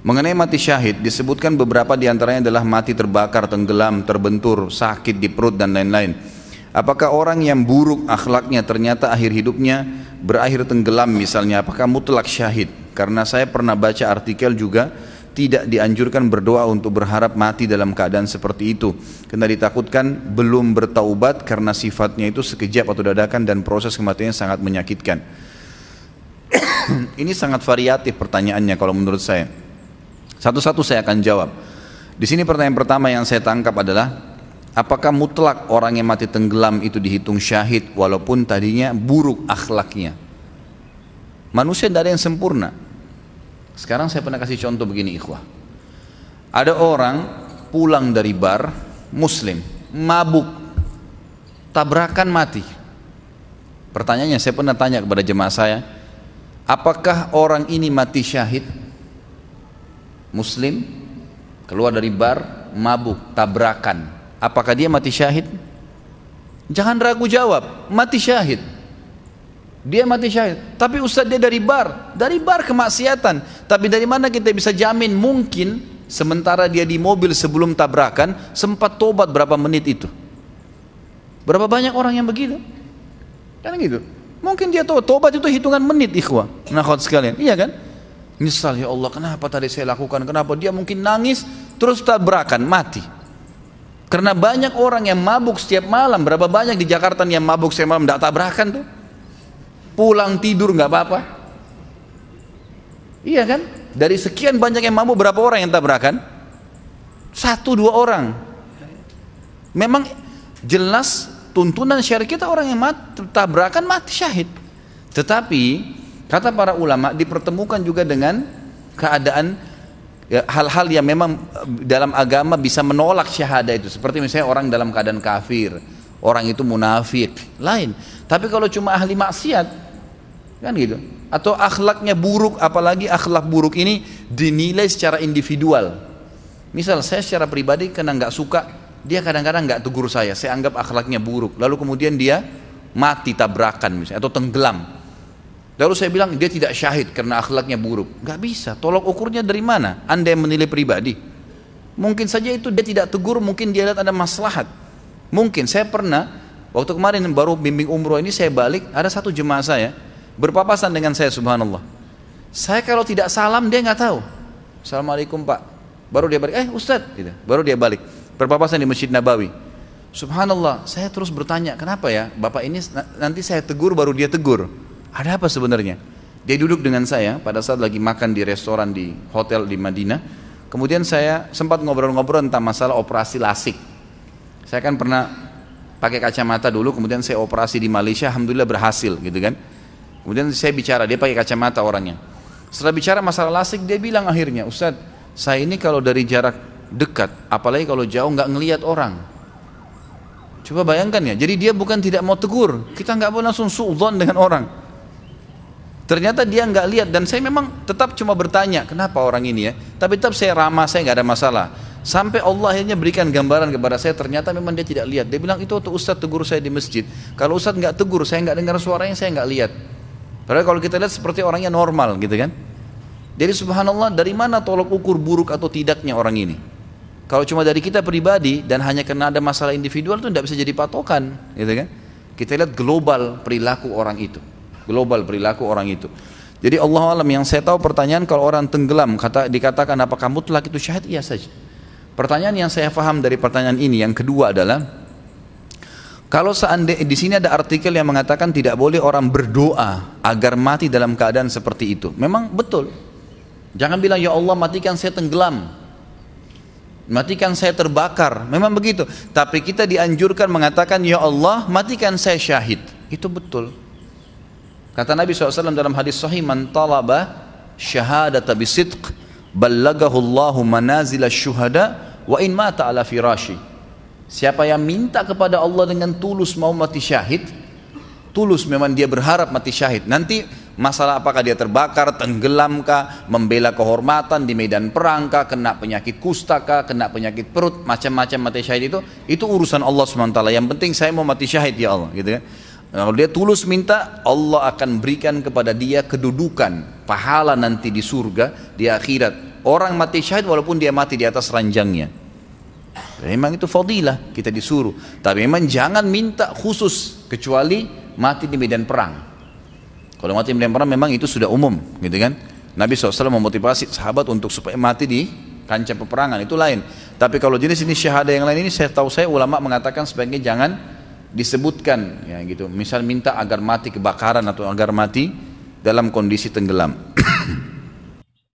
Mengenai mati syahid, disebutkan beberapa diantaranya adalah mati terbakar, tenggelam, terbentur, sakit di perut dan lain-lain. Apakah orang yang buruk akhlaknya ternyata akhir hidupnya berakhir tenggelam misalnya, apakah mutlak syahid? Karena saya pernah baca artikel juga tidak dianjurkan berdoa untuk berharap mati dalam keadaan seperti itu, karena ditakutkan belum bertaubat karena sifatnya itu sekejap atau dadakan dan proses kematiannya sangat menyakitkan. Ini sangat variatif pertanyaannya kalau menurut saya. Satu-satu saya akan jawab. Di sini pertanyaan pertama yang saya tangkap adalah, apakah mutlak orang yang mati tenggelam itu dihitung syahid walaupun tadinya buruk akhlaknya? Manusia tidak ada yang sempurna. Sekarang saya pernah kasih contoh begini ikhwah. Ada orang pulang dari bar, muslim, mabuk, tabrakan mati. Pertanyaannya, saya pernah tanya kepada jemaah saya, apakah orang ini mati syahid? Muslim, keluar dari bar, mabuk, tabrakan, apakah dia mati syahid? Jangan ragu jawab, mati syahid. Dia mati syahid. Tapi Ustaz, dia dari bar kemaksiatan. Tapi dari mana kita bisa jamin? Mungkin sementara dia di mobil sebelum tabrakan sempat tobat berapa menit itu. Berapa banyak orang yang begitu? Kan gitu. Mungkin dia tahu tobat itu hitungan menit ikhwah. Nah khawat sekalian, iya kan? Nyesal, ya Allah kenapa tadi saya lakukan, kenapa? Dia mungkin nangis terus tabrakan mati. Karena banyak orang yang mabuk setiap malam. Berapa banyak di Jakarta yang mabuk setiap malam tidak tabrakan tuh? Pulang tidur nggak apa-apa. Iya kan? Dari sekian banyak yang mabuk, berapa orang yang tabrakan? 1-2 orang. Memang jelas tuntunan syariat kita orang yang tabrakan mati syahid. Tetapi kata para ulama dipertemukan juga dengan keadaan hal-hal yang memang dalam agama bisa menolak syahadah itu. Seperti misalnya orang dalam keadaan kafir, orang itu munafik, lain. Tapi kalau cuma ahli maksiat, kan gitu. Atau akhlaknya buruk, apalagi akhlak buruk ini dinilai secara individual. Misal saya secara pribadi karena nggak suka, dia kadang-kadang nggak tegur saya anggap akhlaknya buruk. Lalu kemudian dia mati tabrakan misalnya, atau tenggelam. Lalu saya bilang dia tidak syahid karena akhlaknya buruk. Gak bisa, tolok ukurnya dari mana? Anda yang menilai pribadi. Mungkin saja itu dia tidak tegur, mungkin dia lihat ada maslahat. Mungkin, saya pernah, waktu kemarin baru bimbing umroh ini saya balik, ada satu jemaah saya, berpapasan dengan saya subhanallah. Saya kalau tidak salam dia gak tahu. Assalamualaikum Pak. Baru dia balik, Ustadz, gitu. Baru dia balik. Berpapasan di Masjid Nabawi. Subhanallah, saya terus bertanya, kenapa ya Bapak ini nanti saya tegur baru dia tegur. Ada apa sebenarnya? Dia duduk dengan saya pada saat lagi makan di restoran di hotel di Madinah. Kemudian saya sempat ngobrol-ngobrol tentang masalah operasi lasik. Saya kan pernah pakai kacamata dulu, kemudian saya operasi di Malaysia, alhamdulillah berhasil gitu kan. Kemudian saya bicara, dia pakai kacamata orangnya. Setelah bicara masalah lasik, dia bilang akhirnya, Ustadz, saya ini kalau dari jarak dekat, apalagi kalau jauh nggak ngelihat orang. Coba bayangkan ya, jadi dia bukan tidak mau tegur, kita nggak boleh langsung suudzon dengan orang. Ternyata dia nggak lihat, dan saya memang tetap cuma bertanya kenapa orang ini ya, tapi tetap saya ramah, saya nggak ada masalah. Sampai Allah akhirnya berikan gambaran kepada saya, ternyata memang dia tidak lihat. Dia bilang itu waktu Ustadz tegur saya di masjid, kalau Ustadz nggak tegur, saya nggak dengar suaranya, saya nggak lihat. Padahal kalau kita lihat seperti orangnya normal gitu kan. Jadi subhanallah, dari mana tolok ukur buruk atau tidaknya orang ini? Kalau cuma dari kita pribadi dan hanya karena ada masalah individual itu tidak bisa jadi patokan, gitu kan? Kita lihat global perilaku orang itu. Global perilaku orang itu. Jadi Allah alam, yang saya tahu pertanyaan kalau orang tenggelam dikatakan apakah mutlak itu syahid? Iya saja. Pertanyaan yang saya paham dari pertanyaan ini yang kedua adalah, kalau seandainya di sini ada artikel yang mengatakan tidak boleh orang berdoa agar mati dalam keadaan seperti itu. Memang betul. Jangan bilang ya Allah matikan saya tenggelam, matikan saya terbakar. Memang begitu. Tapi kita dianjurkan mengatakan ya Allah matikan saya syahid. Itu betul. Kata Nabi SAW dalam hadis sahih, man talaba syahadata bisidq ballagahu Allahu manazila syuhada wa in mata ala firashi. Siapa yang minta kepada Allah dengan tulus mau mati syahid, tulus memang dia berharap mati syahid, nanti masalah apakah dia terbakar, tenggelam kah, membela kehormatan di medan perang kah, kena penyakit kusta kah, kena penyakit perut, macam-macam mati syahid itu urusan Allah SWT. Yang penting saya mau mati syahid ya Allah, gitu kan. Kalau dia tulus minta, Allah akan berikan kepada dia kedudukan pahala nanti di surga, di akhirat. orang mati syahid walaupun dia mati di atas ranjangnya. Memang itu fadilah, kita disuruh. Tapi memang jangan minta khusus kecuali mati di medan perang. Kalau mati di medan perang memang itu sudah umum, gitu kan? Nabi SAW memotivasi sahabat untuk supaya mati di kancah peperangan, itu lain. Tapi kalau jenis ini syahadah yang lain ini, saya tahu ulama mengatakan sebaiknya jangan disebutkan, ya gitu. Misal minta agar mati kebakaran atau agar mati dalam kondisi tenggelam.